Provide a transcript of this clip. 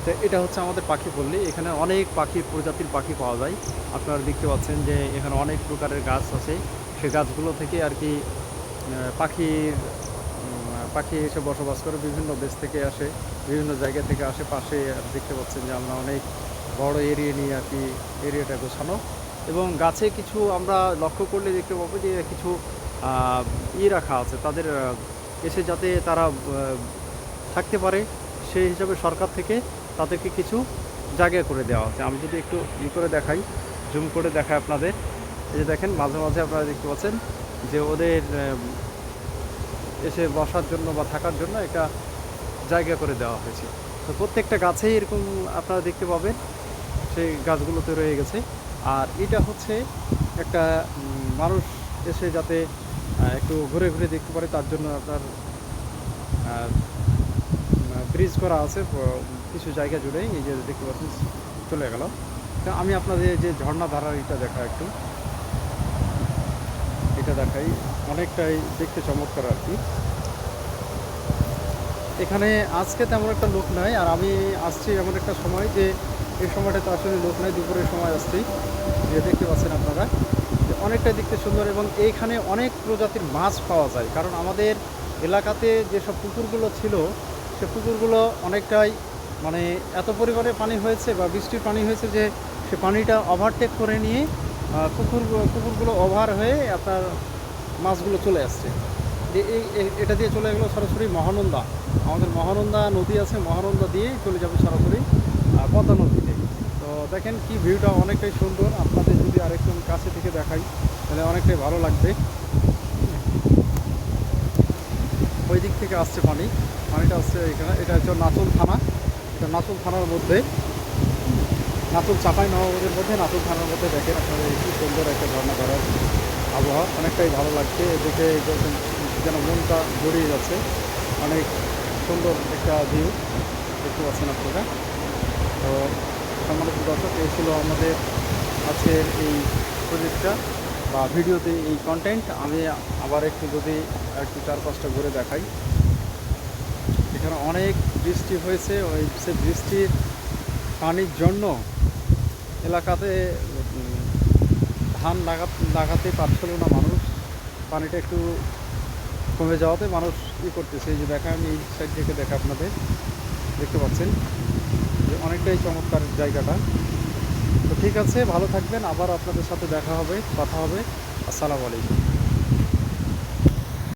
তো এটা হচ্ছে আমাদের পাখি পল্লী। এখানে অনেক পাখি প্রজাতির পাখি পাওয়া যায়। আপনারা দেখতে পাচ্ছেন যে এখানে অনেক প্রকারের গাছ আছে। সেই গাছগুলো থেকে আর কি পাখি এসে বসবাস করে, বিভিন্ন দেশ থেকে আসে, বিভিন্ন জায়গা থেকে আসে। পাশে দেখতে পাচ্ছেন যে আমরা অনেক বড় এরিয়া নিয়ে আর কি এরিয়াটা গোছানো। এবং গাছে কিছু আমরা লক্ষ্য করলে দেখতে পাবো যে কিছু রাখা আছে তাদের, এসে যাতে তারা থাকতে পারে সেই হিসাবে সরকার থেকে তাদেরকে কিছু জায়গা করে দেওয়া আছে। আমি যদি একটু করে দেখাই, জুম করে দেখাই আপনাদের, এই যে দেখেন মাঝে মাঝে আপনারা দেখতে পাচ্ছেন যে ওদের এসে বসার জন্য বা থাকার জন্য একটা জায়গা করে দেওয়া হয়েছে। তো প্রত্যেকটা গাছেই এরকম আপনারা দেখতে পাবেন সেই গাছগুলোতে রয়ে গেছে। আর এটা হচ্ছে একটা মানুষ এসে যাতে একটু ঘুরে ঘুরে দেখতে পারে তার জন্য আপনার ব্রিজ করা আছে কিছু জায়গা জুড়ে। এই যে দেখতে পাচ্ছেন চলে গেল। তো আমি আপনাদের যে ঝর্ণা ধারার এটা দেখা একটু, এটা দেখাই, অনেকটাই দেখতে চমৎকার আর কি। এখানে আজকে তেমন একটা লোক নাই, আর আমি আসছি এমন একটা সময় যে এই সময়টা তো আসলে লোক নাই, দুপুরের সময় আসছি। যে দেখতে পাচ্ছেন আপনারা অনেকটাই দেখতে সুন্দর, এবং এইখানে অনেক প্রজাতির মাছ পাওয়া যায়। কারণ আমাদের এলাকাতে যেসব পুকুরগুলো ছিল সে পুকুরগুলো অনেকটাই মানে এত পরিমাণে পানি হয়েছে বা বৃষ্টির পানি হয়েছে যে সে পানিটা ওভারটেক করে নিয়ে পুকুরগুলো ওভার হয়ে আপনার মাছগুলো চলে আসছে। এটা দিয়ে চলে গেলো সরাসরি মহানন্দা। আমাদের মহানন্দা নদী আছে, মহানন্দা দিয়ে চলে যাবে সরাসরি পদ্মা নদীতে। তো দেখেন কি ভিউটা অনেকটাই সুন্দর। আপনাদের যদি আরেকটু কাছে থেকে দেখাই তাহলে অনেকটাই ভালো লাগবে। ওই দিক থেকে আসছে পানিটা আসছে এখানে। এটা হচ্ছে নাচল থানা। এটা নাচল থানার মধ্যে, নাচল চাঁপাই নবাবগঞ্জের মধ্যে, নাচল থানার মধ্যে। দেখেন আপনাদের কি সুন্দর একটা ঝর্ণা ধরার আবহাওয়া, অনেকটাই ভালো লাগছে এদিকে, যেন মনটা জড়িয়ে যাচ্ছে। অনেক সুন্দর একটা ভিউ দেখতে পাচ্ছেন আপনারা। তো সম্মানিত দর্শক, এই ছিল আমাদের আজকের এই প্রজেক্টটা বা ভিডিওতে এই কন্টেন্ট। আমি আবার একটু যদি একটু চারপাশটা ঘুরে দেখাই, এখানে অনেক বৃষ্টি হয়েছে। সে বৃষ্টির পানির জন্য এলাকাতে ধান লাগাতে পারছিল না মানুষ। পানিটা একটু কমে যাওয়াতে মানুষ করতেছে। এই যে দেখা, আমি এই সাইড থেকে দেখা আপনাদের দেখতে পাচ্ছেন যে অনেকটাই চমৎকার জায়গাটা। তো ঠিক আছে, ভালো থাকবেন, আবার আপনাদের সাথে দেখা হবে, কথা হবে। আসসালামু আলাইকুম।